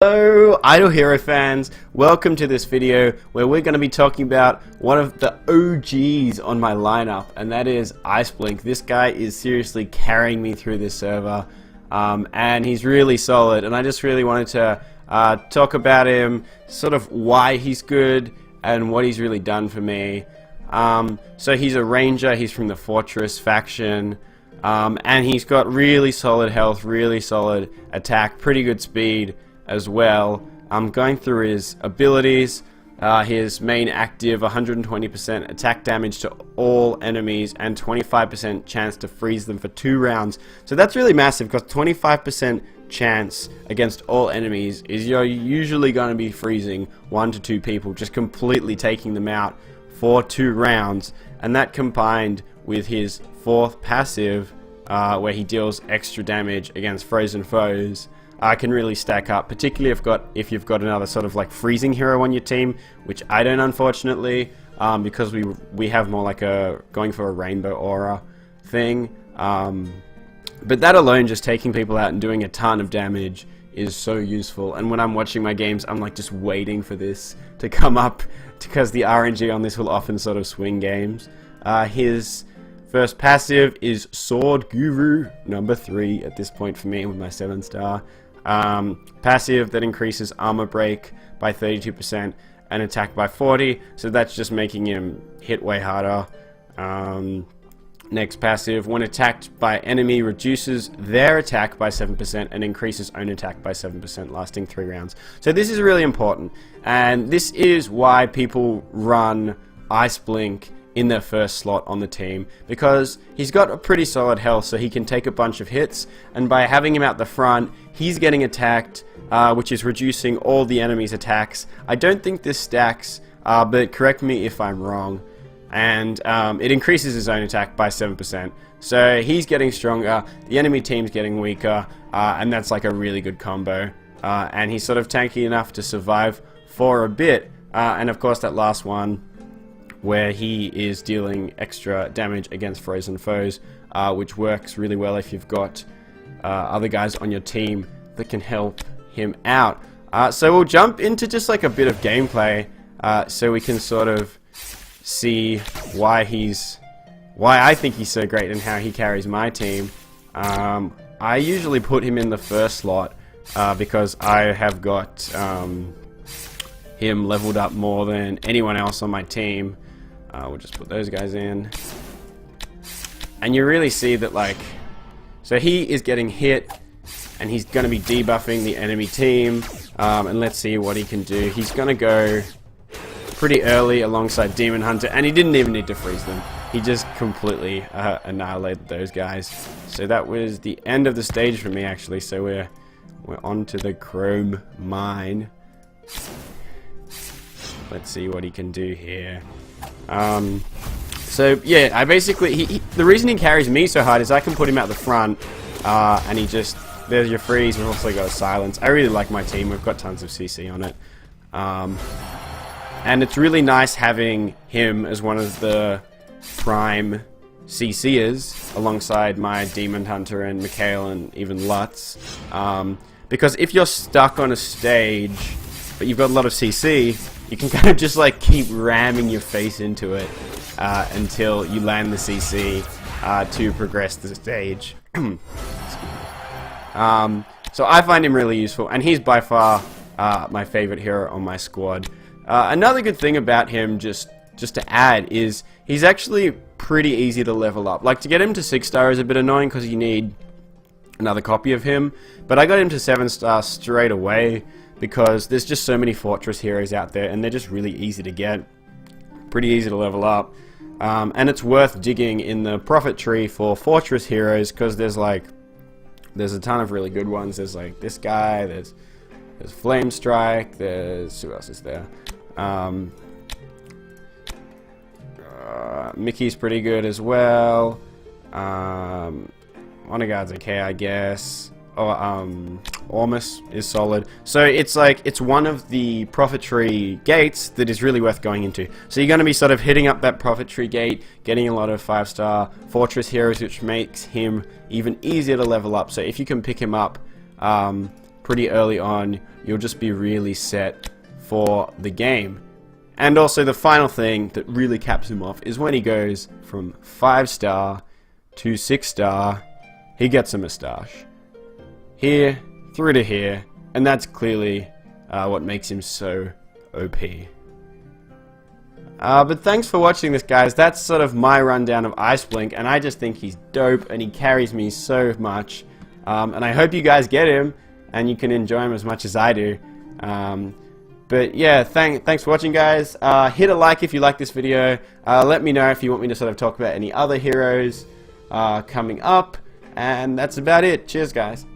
Hello Idle Hero fans, welcome to this video where we're going to be talking about one of the OGs on my lineup, and that is Iceblink. This guy is seriously carrying me through this server, and he's really solid, and I just really wanted to talk about him, sort of why he's good and what he's really done for me. So he's a ranger, he's from the Fortress faction, and he's got really solid health, really solid attack, pretty good speed as well. I'm going through his abilities. His main active, 120% attack damage to all enemies and 25% chance to freeze them for 2 rounds. So that's really massive, because 25% chance against all enemies is you're usually going to be freezing 1 to 2 people, just completely taking them out for 2 rounds. And that combined with his 4th passive, where he deals extra damage against frozen foes, can really stack up, particularly if you've got another sort of like freezing hero on your team, which I don't, unfortunately, because we have more like a going for a rainbow aura thing. But that alone, just taking people out and doing a ton of damage, is so useful. And when I'm watching my games, I'm like just waiting for this to come up, because the RNG on this will often sort of swing games. His first passive is Sword Guru, number 3 at this point for me with my 7-star. Passive that increases armor break by 32% and attack by 40, so that's just making him hit way harder. Next passive, when attacked by enemy, reduces their attack by 7% and increases own attack by 7%, lasting 3 rounds. So this is really important, and this is why people run Iceblink in their first slot on the team, because he's got a pretty solid health, so he can take a bunch of hits, and by having him out the front, he's getting attacked, which is reducing all the enemy's attacks. I don't think this stacks, but correct me if I'm wrong. And it increases his own attack by 7%, so he's getting stronger, the enemy team's getting weaker, and that's like a really good combo. And he's sort of tanky enough to survive for a bit, and of course that last one, where he is dealing extra damage against frozen foes, which works really well if you've got other guys on your team that can help him out. So we'll jump into just like a bit of gameplay, so we can sort of see why I think he's so great and how he carries my team. I usually put him in the first slot, because I have got him leveled up more than anyone else on my team. We'll just put those guys in, and you really see that, like, so he is getting hit and he's going to be debuffing the enemy team, and let's see what he can do. He's going to go pretty early alongside Demon Hunter, and he didn't even need to freeze them. He just completely annihilated those guys. So that was the end of the stage for me, actually. So we're on to the Chrome Mine. Let's see what he can do here. So yeah, I basically the reason he carries me so hard is I can put him out the front, and he just, there's your freeze. We've also got a silence. I really like my team. We've got tons of CC on it, and it's really nice having him as one of the prime CCers alongside my Demon Hunter and Mikhail and even Lutz, because if you're stuck on a stage but you've got a lot of CC, you can kind of just like keep ramming your face into it until you land the CC to progress the stage. So I find him really useful, and he's by far my favorite hero on my squad. Another good thing about him, just to add, is he's actually pretty easy to level up. Like, to get him to 6-star is a bit annoying because you need another copy of him, but I got him to 7-star straight away, because there's just so many Fortress heroes out there, and they're just really easy to get, pretty easy to level up, and it's worth digging in the profit tree for Fortress heroes, because there's a ton of really good ones. There's like this guy, there's Flame Strike, there's, who else is there? Mickey's pretty good as well. Monoguard's okay, I guess. Ormus is solid. So it's like, it's one of the profit tree gates that is really worth going into. So you're going to be sort of hitting up that profit tree gate, getting a lot of 5-star Fortress heroes, which makes him even easier to level up. So if you can pick him up pretty early on, you'll just be really set for the game. And also the final thing that really caps him off is when he goes from 5-star to 6-star, he gets a moustache. Here, through to here, and that's clearly what makes him so OP. But thanks for watching this, guys. That's sort of my rundown of Iceblink, and I just think he's dope, and he carries me so much. And I hope you guys get him, and you can enjoy him as much as I do. But yeah, thanks for watching, guys. Hit a like if you like this video. Let me know if you want me to sort of talk about any other heroes coming up. And that's about it. Cheers, guys.